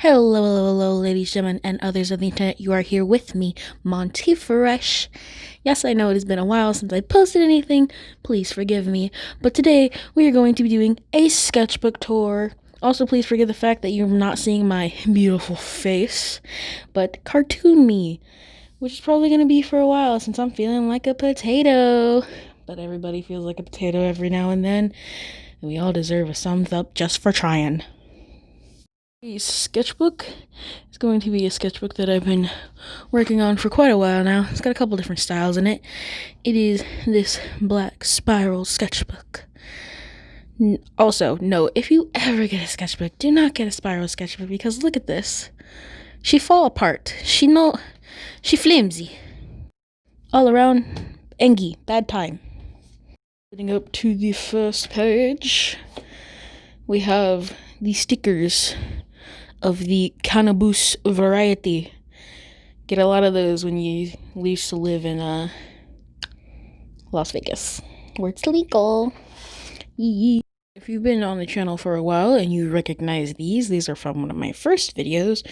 Hello, ladies, gentlemen, and others of the internet. You are here with me, Monty Fresh. Yes, I know it has been a while since I posted anything. Please forgive me. But today, we are going to be doing a sketchbook tour. Also, please forgive the fact that you're not seeing my beautiful face, but cartoon me, which is probably going to be for a while since I'm feeling like a potato. But everybody feels like a potato every now and then, and we all deserve a thumbs up just for trying. The sketchbook is going to be a sketchbook that I've been working on for quite a while now. It's got a couple different styles in it. It is this black spiral sketchbook. Also, no, if you ever get a sketchbook, do not get a spiral sketchbook because look at this. She fall apart. She flimsy. All around, engy, bad time. Getting up to the first page, we have the stickers of the cannabis variety. Get a lot of those when you used to live in Las Vegas, where it's legal. If you've been on the channel for a while and you recognize these are from one of my first videos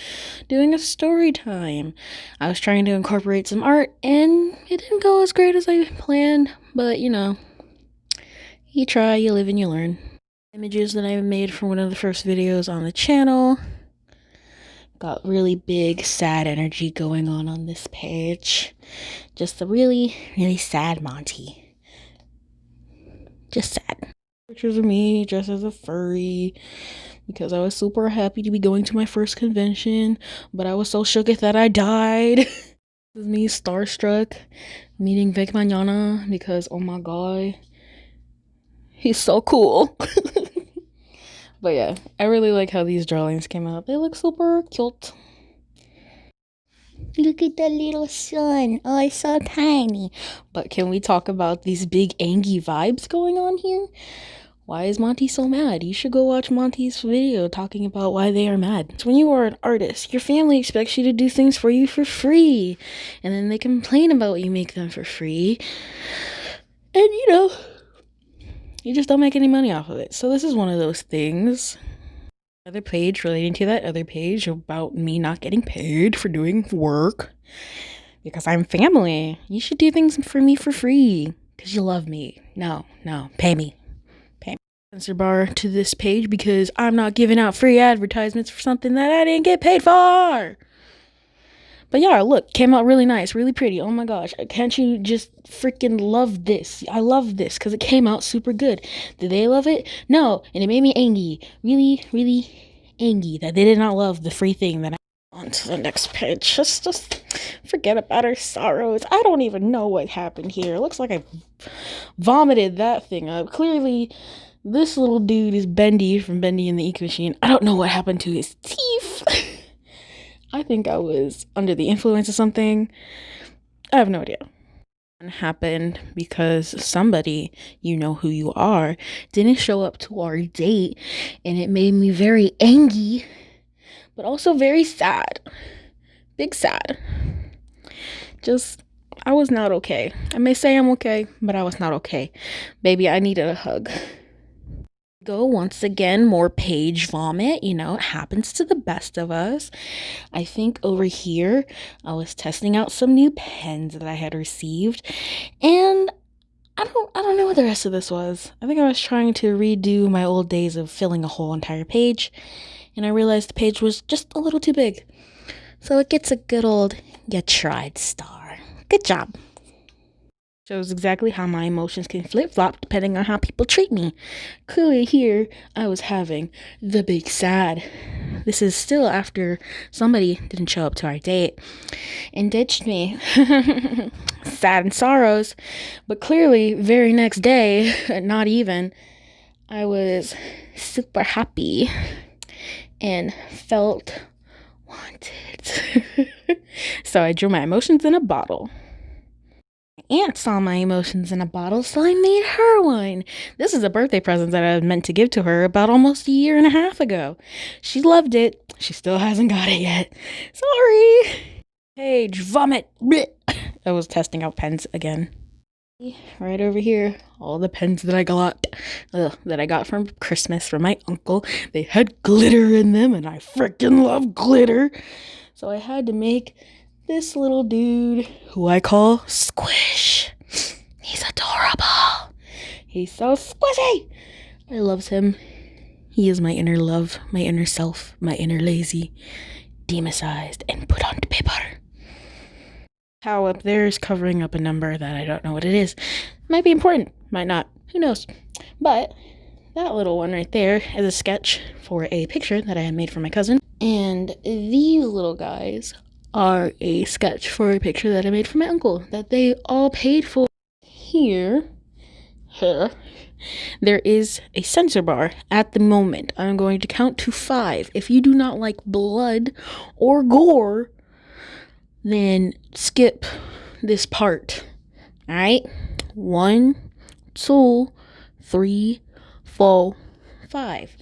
doing a story time. I was trying to incorporate some art and it didn't go as great as I planned, but you know, you try, you live and you learn. Images that I made for one of the first videos on the channel. Got really big, sad energy going on this page. Just a really, really sad Monty. Just sad. Pictures of me dressed as a furry because I was super happy to be going to my first convention, but I was so shook that I died. This is me starstruck meeting Vic Mañana because, oh my god, he's so cool. But yeah, I really like how these drawings came out. They look super cute. Look at the little sun. Oh, it's so tiny. But can we talk about these big angry vibes going on here? Why is Monty so mad? You should go watch Monty's video talking about why they are mad. So when you are an artist, your family expects you to do things for you for free. And then they complain about what you make them for free. And you know, you just don't make any money off of it. So this is one of those things. Another page relating to that other page about me not getting paid for doing work. Because I'm family. You should do things for me for free. Because you love me. No, pay me. Pay me. Censor bar to this page because I'm not giving out free advertisements for something that I didn't get paid for. But yeah, look, came out really nice, really pretty. Oh my gosh, can't you just freaking love this? I love this because it came out super good. Did they love it? No, and it made me angry. Really, really angry that they did not love the free thing that I... On to the next page. Just forget about our sorrows. I don't even know what happened here. It looks like I vomited that thing up. Clearly, this little dude is Bendy from Bendy and the Ink Machine. I don't know what happened to his teeth. I think I was under the influence of something. I have no idea. It happened because somebody, you know who you are, didn't show up to our date, and it made me very angry, but also very sad. Big sad. Just, I was not okay. I may say I'm okay, but I was not okay. Baby, I needed a hug. Go once again, more page vomit. You know, it happens to the best of us. I think over here I was testing out some new pens that I had received, and I don't know what the rest of this was. I think I was trying to redo my old days of filling a whole entire page, and I realized the page was just a little too big, so it gets a good old "you tried" star. Good job. Shows exactly how my emotions can flip-flop depending on how people treat me. Clearly here, I was having the big sad. This is still after somebody didn't show up to our date and ditched me. Sad and sorrows. But clearly, very next day, not even, I was super happy and felt wanted. So I drew my emotions in a bottle. Aunt saw my emotions in a bottle, so I made her one. This is a birthday present that I meant to give to her about almost a year and a half ago. She loved it. She still hasn't got it yet. Sorry. Page, vomit. I was testing out pens again. Right over here, all the pens that I got from Christmas from my uncle. They had glitter in them, and I freaking love glitter. So I had to make this little dude who I call Squish. He's adorable. He's so squishy. I loves him. He is my inner love, my inner self, my inner lazy, democized and put on paper. How up there is covering up a number that I don't know what it is. Might be important, might not, who knows. But that little one right there is a sketch for a picture that I had made for my cousin. And these little guys are a sketch for a picture that I made for my uncle that they all paid for. Here, there is a censor bar at the moment. I'm going to count to 5. If you do not like blood or gore, then skip this part. All right? 1, 2, 3, 4, 5.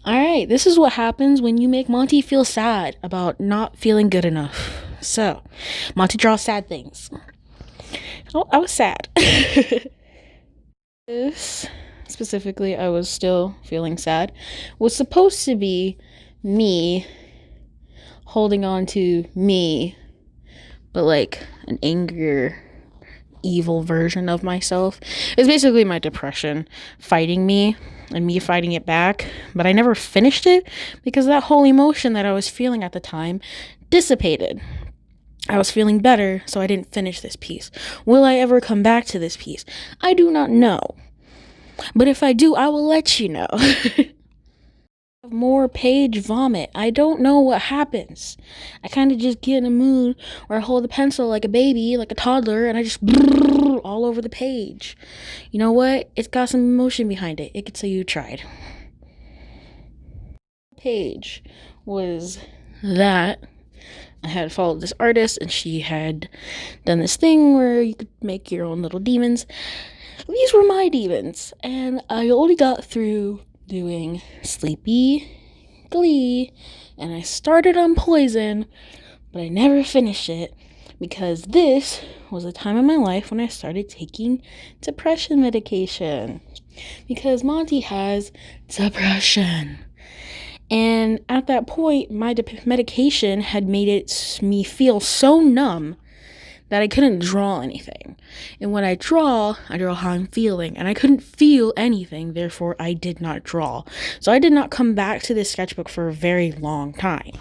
All right, this is what happens when you make Monty feel sad about not feeling good enough. So, Monty draws sad things. Oh, I was sad. This, specifically, I was still feeling sad, was supposed to be me holding on to me, but like an angrier, evil version of myself. It's basically my depression fighting me and me fighting it back, but I never finished it because that whole emotion that I was feeling at the time dissipated. I was feeling better, so I didn't finish this piece. Will I ever come back to this piece? I do not know. But if I do, I will let you know. More page vomit. I don't know what happens. I kind of just get in a mood where I hold the pencil like a baby, like a toddler, and I just all over the page. You know what? It's got some emotion behind it. It could say you tried. Page was that I had followed this artist, and she had done this thing where you could make your own little demons. These were my demons, and I only got through doing Sleepy, Glee, and I started on Poison, but I never finished it because this was a time in my life when I started taking depression medication because Monty has depression. And at that point, my medication had made me feel so numb that I couldn't draw anything. And when I draw how I'm feeling. And I couldn't feel anything, therefore I did not draw. So I did not come back to this sketchbook for a very long time.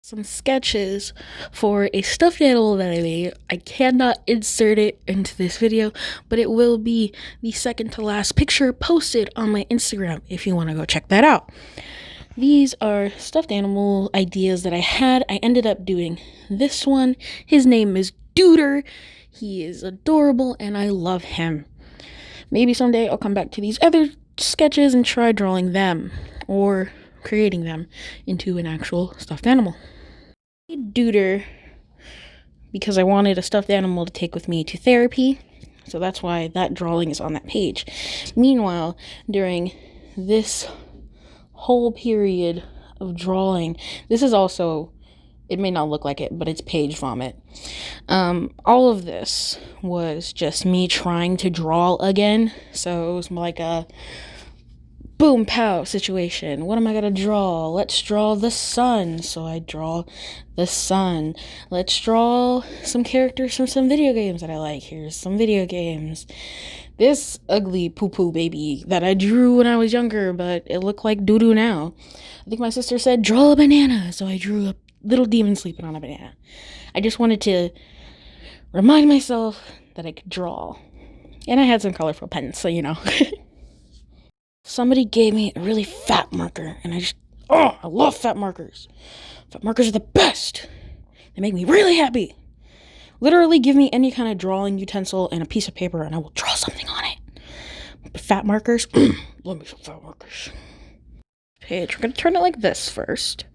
Some sketches for a stuffed animal that I made. I cannot insert it into this video, but it will be the second to last picture posted on my Instagram if you want to go check that out. These are stuffed animal ideas that I had. I ended up doing this one. His name is Duder. He is adorable and I love him. Maybe someday I'll come back to these other sketches and try drawing them or creating them into an actual stuffed animal. Duder because I wanted a stuffed animal to take with me to therapy. So that's why that drawing is on that page. Meanwhile, during this whole period of drawing, this is also, it may not look like it, but it's page vomit. All of this was just me trying to draw again. So it was like a boom pow situation. What am I gonna draw? Let's draw the sun. So I draw the sun. Let's draw some characters from some video games that I like. Here's some video games. This ugly poo-poo baby that I drew when I was younger, but it looked like doo-doo now. I think my sister said, draw a banana, so I drew a little demon sleeping on a banana. I just wanted to remind myself that I could draw. And I had some colorful pens, so you know. Somebody gave me a really fat marker, and I love fat markers. Fat markers are the best. They make me really happy. Literally give me any kind of drawing utensil and a piece of paper and I will draw something on it. But fat markers, love me some fat markers. Page, we're going to turn it like this first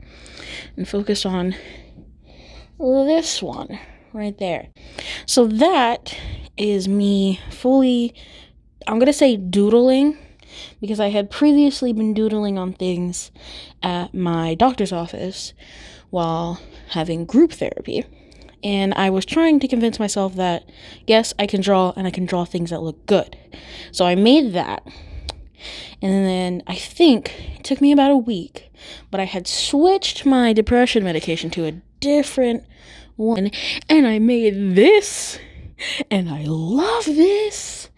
and focus on this one right there. So that is me fully, I'm going to say doodling, because I had previously been doodling on things at my doctor's office while having group therapy. and I was trying to convince myself that, yes, I can draw, and I can draw things that look good. So I made that, and then I think it took me about a week, but I had switched my depression medication to a different one, and I made this, and I love this.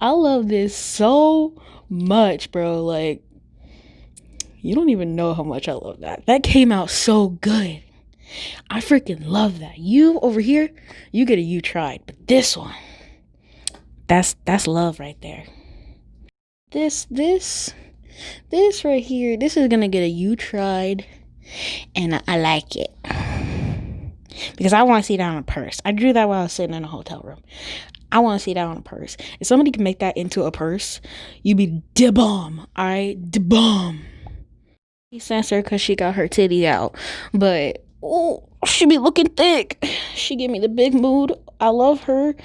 I love this so much, bro. Like, you don't even know how much I love that. That came out so good. I freaking love that. You over here, you get a you tried, but this one, that's love right there. This right here, this is gonna get a you tried, and I like it because I want to see that on a purse. I drew that while I was sitting in a hotel room. I want to see that on a purse. If somebody can make that into a purse, you be da bomb. Alright, da bomb. He censored because she got her titty out, but oh, she be looking thick. She give me the big mood. I love her.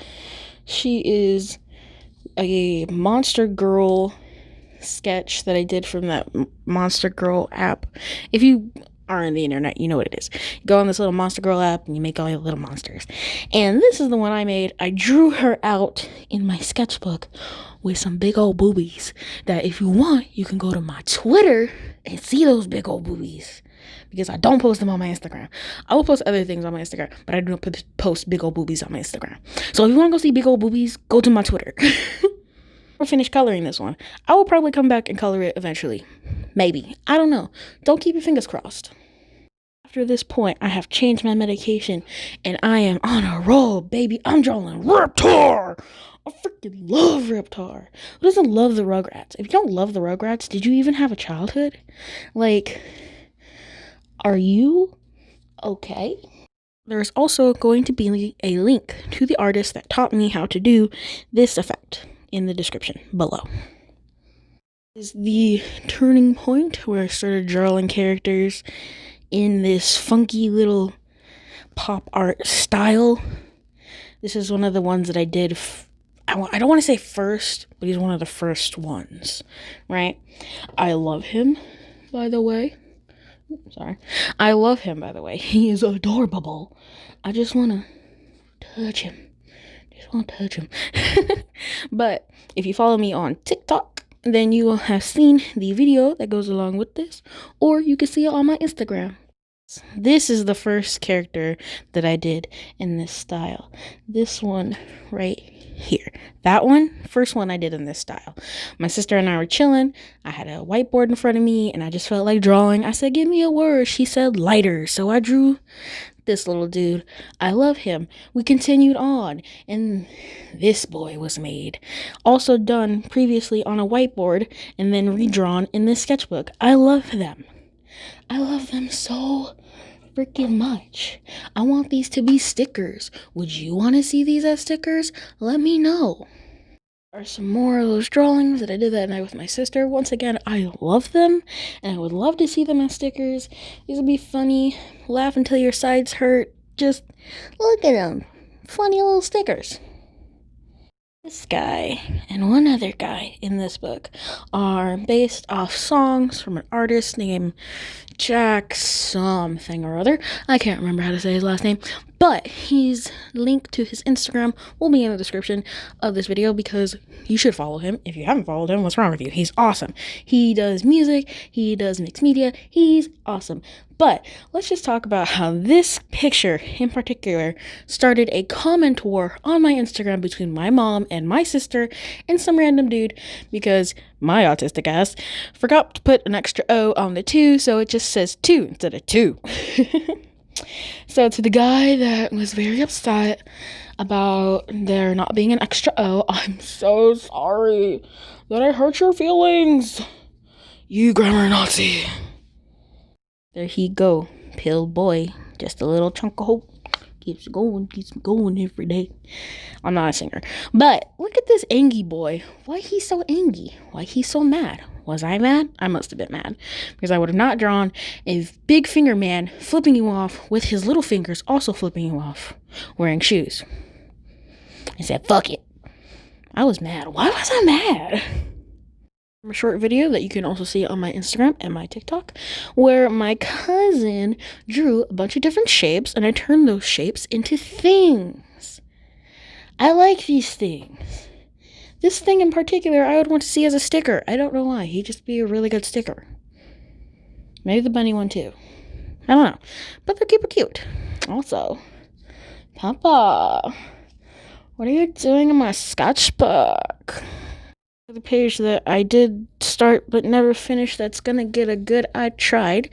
She is a Monster Girl sketch that I did from that Monster Girl app. If you are on the internet, you know what it is. You go on this little Monster Girl app and you make all your little monsters. And this is the one I made. I drew her out in my sketchbook with some big old boobies that if you want, you can go to my Twitter and see those big old boobies. Because I don't post them on my Instagram. I will post other things on my Instagram, but I don't post big old boobies on my Instagram. So if you want to go see big old boobies, go to my Twitter. I'll finish coloring this one. I will probably come back and color it eventually. Maybe. I don't know. Don't keep your fingers crossed. After this point, I have changed my medication, and I am on a roll, baby. I'm drawing Reptar. I freaking love Reptar. Who doesn't love the Rugrats? If you don't love the Rugrats, did you even have a childhood? Like, are you okay? There's also going to be a link to the artist that taught me how to do this effect in the description below. This is the turning point where I started drawing characters in this funky little pop art style. This is one of the ones that I did. I don't want to say first, but he's one of the first ones, right? I love him, by the way. Sorry. I love him, by the way. He is adorable. I just want to touch him. But if you follow me on TikTok, then you will have seen the video that goes along with this, or you can see it on my Instagram. This is the first character that I did in this style. This one right here. That one, first one I did in this style. My sister and I were chilling. I had a whiteboard in front of me and I just felt like drawing. I said, give me a word. She said lighter. So I drew this little dude. I love him. We continued on and this boy was made. Also done previously on a whiteboard and then redrawn in this sketchbook. I love them. I love them so freaking much. I want these to be stickers. Would you want to see these as stickers? Let me know. There are some more of those drawings that I did that night with my sister. Once again, I love them and I would love to see them as stickers. These would be funny. Laugh until your sides hurt. Just look at them. Funny little stickers. This guy and one other guy in this book are based off songs from an artist named Jack something or other. I can't remember how to say his last name, but his link to his Instagram will be in the description of this video because you should follow him. If you haven't followed him, what's wrong with you? He's awesome. He does music, he does mixed media, he's awesome. But let's just talk about how this picture in particular started a comment war on my Instagram between my mom and my sister and some random dude because my autistic ass forgot to put an extra O on the 2, so it just says 2 instead of 2. So to the guy that was very upset about there not being an extra O, I'm so sorry that I hurt your feelings, you grammar Nazi. There he go, pill boy, just a little chunk of hope, keeps going every day. I'm not a singer, but look at this Angie boy. Why he's so angry? Why he's so mad? Was I mad? I must have been mad because I would have not drawn a big finger man flipping you off with his little fingers also flipping you off wearing shoes. I said, fuck it. I was mad. Why was I mad? A short video that you can also see on my Instagram and my TikTok, where my cousin drew a bunch of different shapes and I turned those shapes into things. I like these things. This thing in particular I would want to see as a sticker. I don't know why. He'd just be a really good sticker. Maybe the bunny one too. I don't know. But they're super cute. Also, Papa, what are you doing in my sketchbook? The page that I did start but never finished, that's gonna get a good I tried,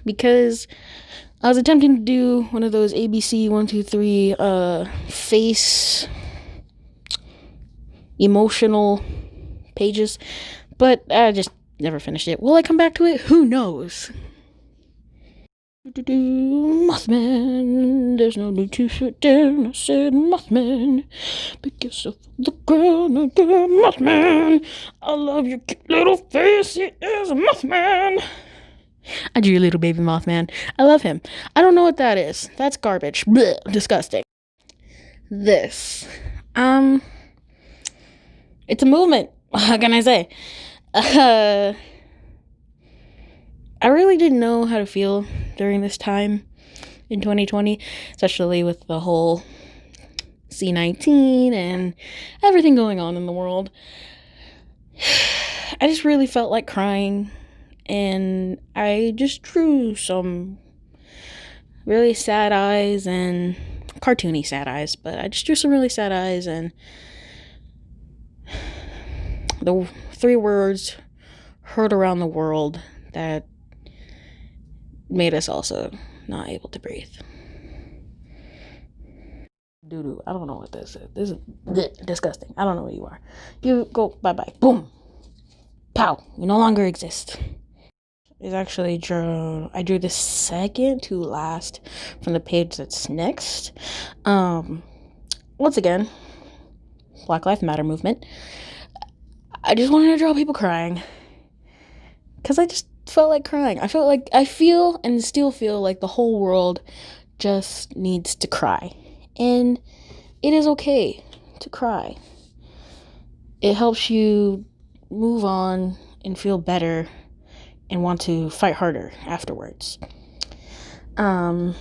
because I was attempting to do one of those ABC 1, 2, 3 face emotional pages, but I just never finished it. Will I come back to it? Who knows? Mothman, there's no need to sit down. I said, Mothman, pick yourself up the ground again, Mothman. I love your cute little face. It is a Mothman. I drew a little baby Mothman. I love him. I don't know what that is. That's garbage. Blech, disgusting. This, it's a movement. How can I say? I really didn't know how to feel during this time in 2020, especially with the whole C-19 and everything going on in the world. I just really felt like crying, and I just drew some really sad eyes and cartoony sad eyes, but I just drew some really sad eyes, and the 3 words heard around the world that made us also not able to breathe. Doo-doo. I don't know what this is. This is disgusting. I don't know what you are. You go bye-bye. Boom. Pow. You no longer exist. It's actually I drew the second to last from the page that's next. Once again, Black Lives Matter movement. I just wanted to draw people crying, because I just felt like crying. I feel and still feel like the whole world just needs to cry, and it is okay to cry. It helps you move on and feel better and want to fight harder afterwards. So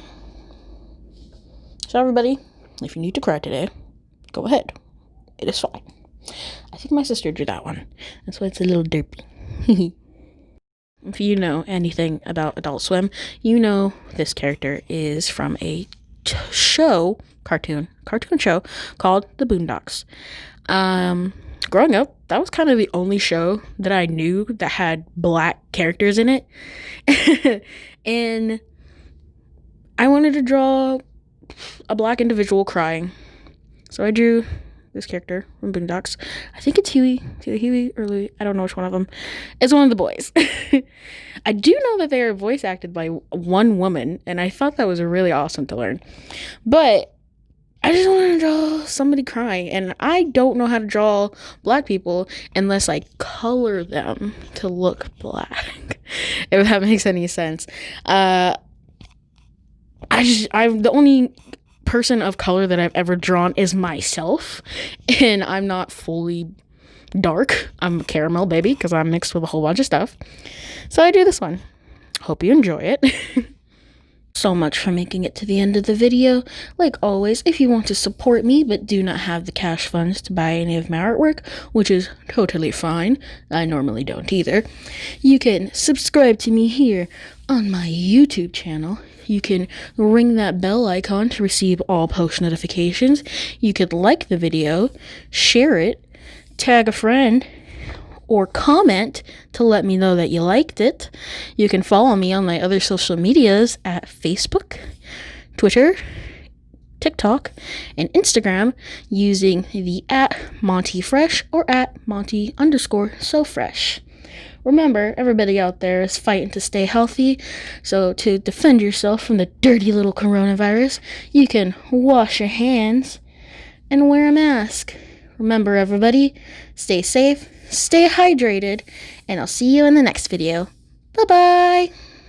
everybody, if you need to cry today, go ahead. It is fine. I think my sister drew that one. That's why it's a little derpy. If you know anything about Adult Swim, you know this character is from a cartoon show called The Boondocks. Growing up, that was kind of the only show that I knew that had black characters in it. And I wanted to draw a black individual crying. So I drew this character from Boondocks. I think it's Huey. It's either Huey or Louie. I don't know which one of them. It's one of the boys. I do know that they are voice acted by one woman, and I thought that was really awesome to learn. But I just wanted to draw somebody crying, and I don't know how to draw black people unless I color them to look black, if that makes any sense. I'm the only person of color that I've ever drawn is myself, and I'm not fully dark. I'm a caramel baby because I'm mixed with a whole bunch of stuff. So I do this one. Hope you enjoy it. So much for making it to the end of the video. Like always, if you want to support me but do not have the cash funds to buy any of my artwork, which is totally fine, I normally don't either, you can subscribe to me here on my YouTube channel. You can ring that bell icon to receive all post notifications. You could like the video, share it, tag a friend, or comment to let me know that you liked it. You can follow me on my other social medias at Facebook, Twitter, TikTok, and Instagram using the @MontyFresh or @Monty_SoFresh. Remember, everybody out there is fighting to stay healthy, so to defend yourself from the dirty little coronavirus, you can wash your hands and wear a mask. Remember, everybody, stay safe, stay hydrated, and I'll see you in the next video. Bye-bye!